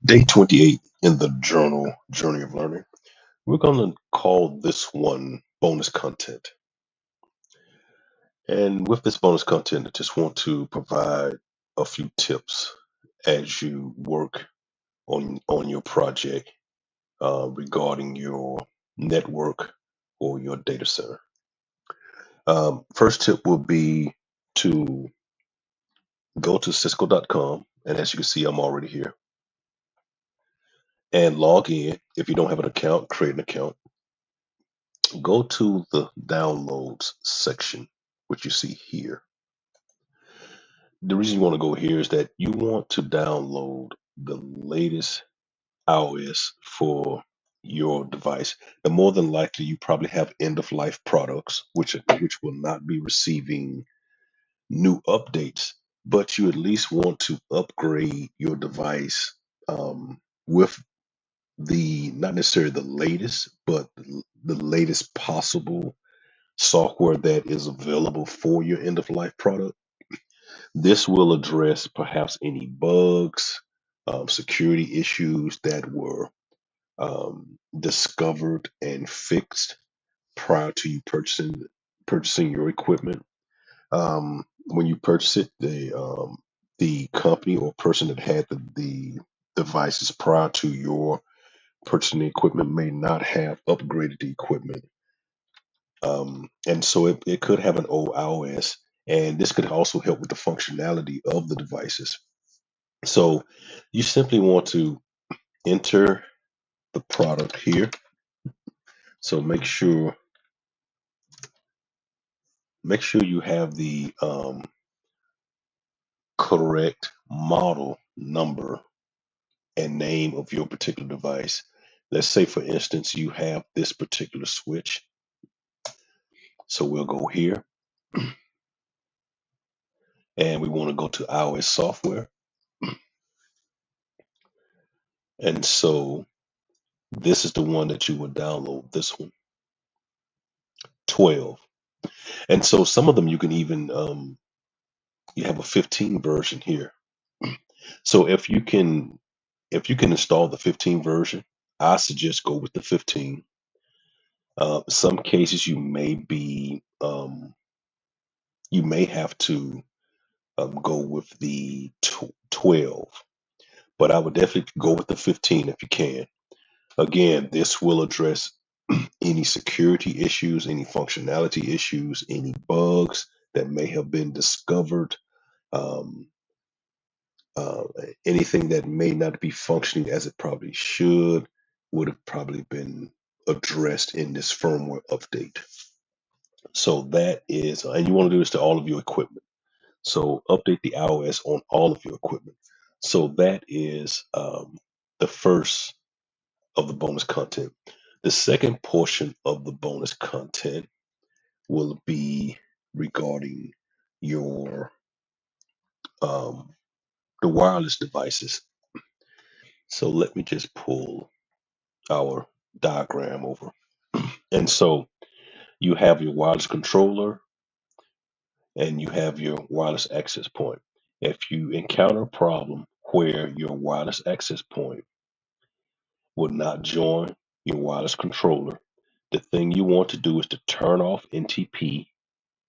Day 28 in the journal Journey of Learning. We're going to call this one bonus content. And with this bonus content, I just want to provide a few tips as you work on your project regarding your network or your data center. First tip will be to go to cisco.com. And as you can see, I'm already here. And log in. If you don't have an account, create an account. Go to the downloads section, which you see here. The reason you want to go here is that you want to download the latest iOS for your device. And more than likely, you probably have end of life products, which will not be receiving new updates, but you at least want to upgrade your device with the not necessarily the latest, but the latest possible software that is available for your end of life product. This will address perhaps any bugs, security issues that were discovered and fixed prior to you purchasing your equipment. When you purchase it, the company or person that had the devices prior to your purchasing the equipment may not have upgraded the equipment, and so it could have an old iOS, and this could also help with the functionality of the devices. So you simply want to enter the product here. So make sure you have the correct model number and name of your particular device. Let's say, for instance, you have this particular switch. So we'll go here and we want to go to iOS software. And so this is the one that you would download, this one, 12. And so some of them you can even, you have a 15 version here. So if you can install the 15 version, I suggest go with the 15. Some cases you may have to go with the 12, but I would definitely go with the 15 if you can. Again, this will address any security issues, any functionality issues, any bugs that may have been discovered, um, uh, anything that may not be functioning as it probably should would have probably been addressed in this firmware update. So that is, and you want to do this to all of your equipment. So update the iOS on all of your equipment. So that is the first of the bonus content. The second portion of the bonus content will be regarding your um, the wireless devices. So let me just pull our diagram over. And so you have your wireless controller and you have your wireless access point. If you encounter a problem where your wireless access point would not join your wireless controller, the thing you want to do is to turn off NTP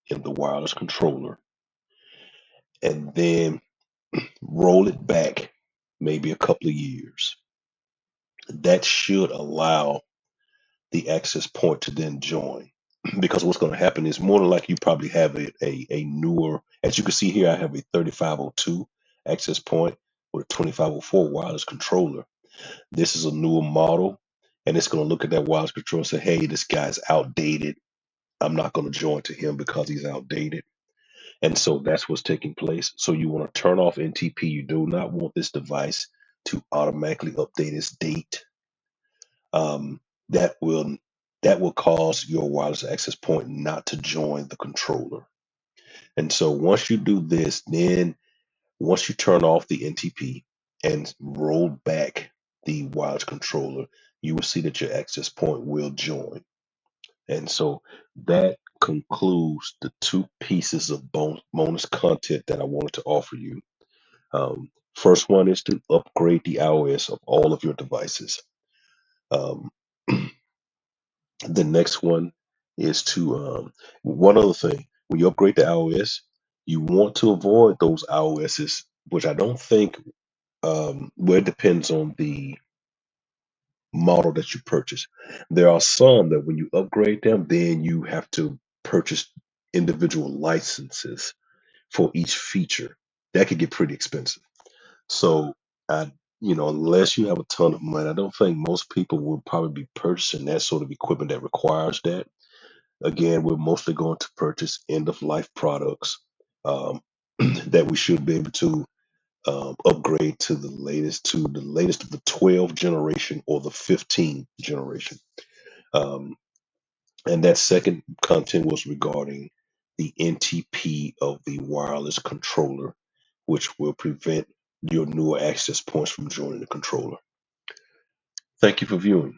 in the wireless controller and then roll it back maybe a couple of years. That should allow the access point to then join. Because what's going to happen is more than likely you probably have a newer, as you can see here, I have a 3502 access point with a 2504 wireless controller. This is a newer model, and it's going to look at that wireless controller and say, hey, this guy's outdated. I'm not going to join to him because he's outdated. And so that's what's taking place. So you want to turn off NTP. You do not want this device to automatically update its date. Um, that will that will cause your wireless access point not to join the controller. And so once you do this, then once you turn off the NTP and roll back the wireless controller, you will see that your access point will join. And so that concludes the two pieces of bonus content that I wanted to offer you. First one is to upgrade the iOS of all of your devices. Um, the next one is to one other thing. When you upgrade to iOS, you want to avoid those iOSs, which I don't think. Well, it depends on the model that you purchase. There are some that when you upgrade them, then you have to purchase individual licenses for each feature. That could get pretty expensive. So I, unless you have a ton of money, I don't think most people will probably be purchasing that sort of equipment that requires that. Again, we're mostly going to purchase end of life products um, that we should be able to upgrade to the latest of the 12 generation or the 15 generation. Um, and that second content was regarding the NTP of the wireless controller, which will prevent your newer access points from joining the controller. Thank you for viewing.